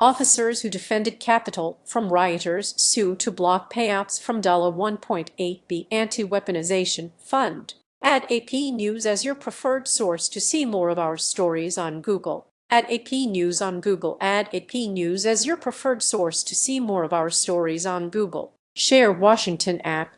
Officers who defended Capitol from rioters sue to block payouts from $1.8 billion anti-weaponization fund. Add AP News as your preferred source to see more of our stories on Google. Add AP News on Google. Add AP News as your preferred source to see more of our stories on Google. Share Washington app.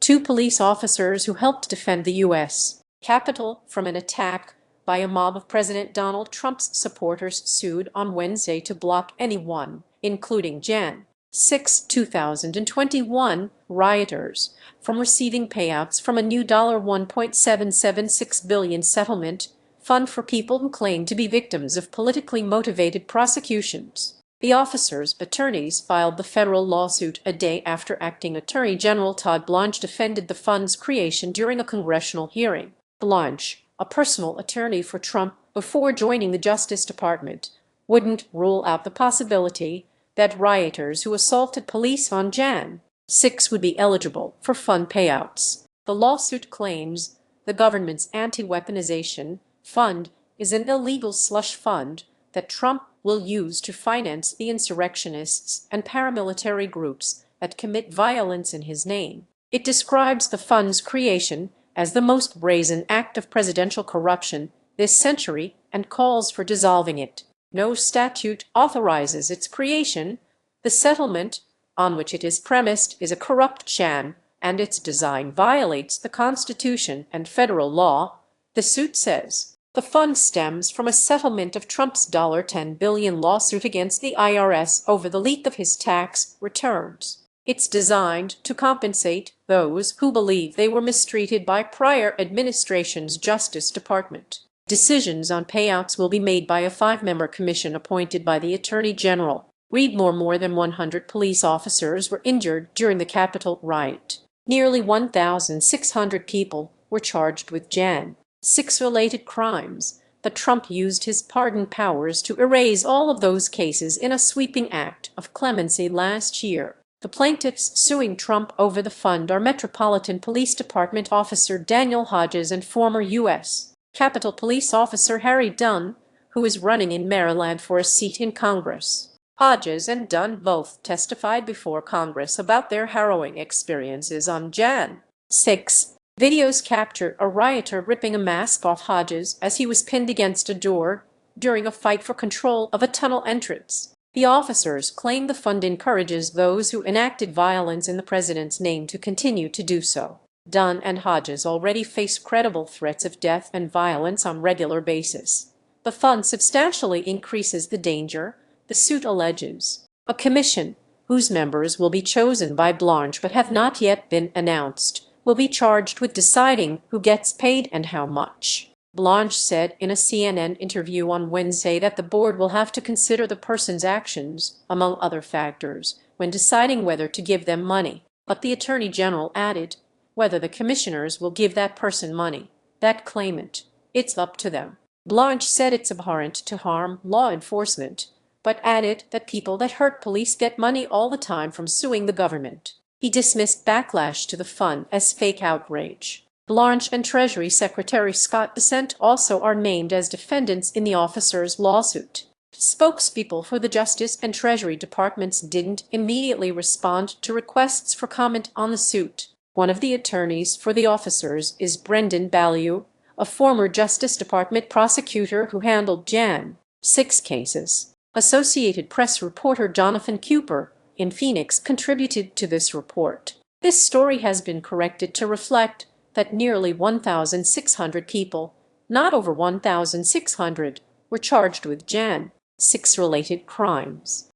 2 police officers who helped defend the U.S. Capitol from an attack by a mob of President Donald Trump's supporters sued on Wednesday to block anyone, including Jan. 6, 2021, rioters, from receiving payouts from a new $1.776 billion settlement fund for people who claim to be victims of politically motivated prosecutions. The officers' attorneys filed the federal lawsuit a day after Acting Attorney General Todd Blanche defended the fund's creation during a congressional hearing. Blanche, a personal attorney for Trump before joining the Justice Department, wouldn't rule out the possibility that rioters who assaulted police on Jan. 6 would be eligible for fund payouts. The lawsuit claims the government's anti-weaponization fund is an illegal slush fund that Trump will use to finance the insurrectionists and paramilitary groups that commit violence in his name. It describes the fund's creation as the most brazen act of presidential corruption this century and calls for dissolving it. No statute authorizes its creation. The settlement, on which it is premised, is a corrupt sham, and its design violates the Constitution and federal law, the suit says. The fund stems from a settlement of Trump's $10 billion lawsuit against the IRS over the leak of his tax returns. It's designed to compensate those who believe they were mistreated by prior administration's Justice Department. Decisions on payouts will be made by a 5-member commission appointed by the Attorney General. Read more. More than 100 police officers were injured during the Capitol riot. Nearly 1,600 people were charged with Jan. 6 related crimes, but Trump used his pardon powers to erase all of those cases in a sweeping act of clemency last year. The plaintiffs suing Trump over the fund are Metropolitan Police Department Officer Daniel Hodges and former U.S. Capitol Police Officer Harry Dunn, who is running in Maryland for a seat in Congress. Hodges and Dunn both testified before Congress about their harrowing experiences on Jan. 6. Videos capture a rioter ripping a mask off Hodges as he was pinned against a door during a fight for control of a tunnel entrance. The officers claim the fund encourages those who enacted violence in the president's name to continue to do so. Dunn and Hodges already face credible threats of death and violence on a regular basis. The fund substantially increases the danger, the suit alleges. A commission, whose members will be chosen by Blanche but have not yet been announced, will be charged with deciding who gets paid and how much. Blanche said in a CNN interview on Wednesday that the board will have to consider the person's actions, among other factors, when deciding whether to give them money. But the Attorney General added, whether the commissioners will give that person money, that claimant, it's up to them. Blanche said it's abhorrent to harm law enforcement, but added that people that hurt police get money all the time from suing the government. He dismissed backlash to the fund as fake outrage. Blanche and Treasury Secretary Scott Bessent also are named as defendants in the officers' lawsuit. Spokespeople for the Justice and Treasury Departments didn't immediately respond to requests for comment on the suit. One of the attorneys for the officers is Brendan Ballew, a former Justice Department prosecutor who handled Jan. 6 cases. Associated Press reporter Jonathan Cooper in Phoenix contributed to this report. This story has been corrected to reflect that nearly 1,600 people, not over 1,600, were charged with Jan. 6 related crimes.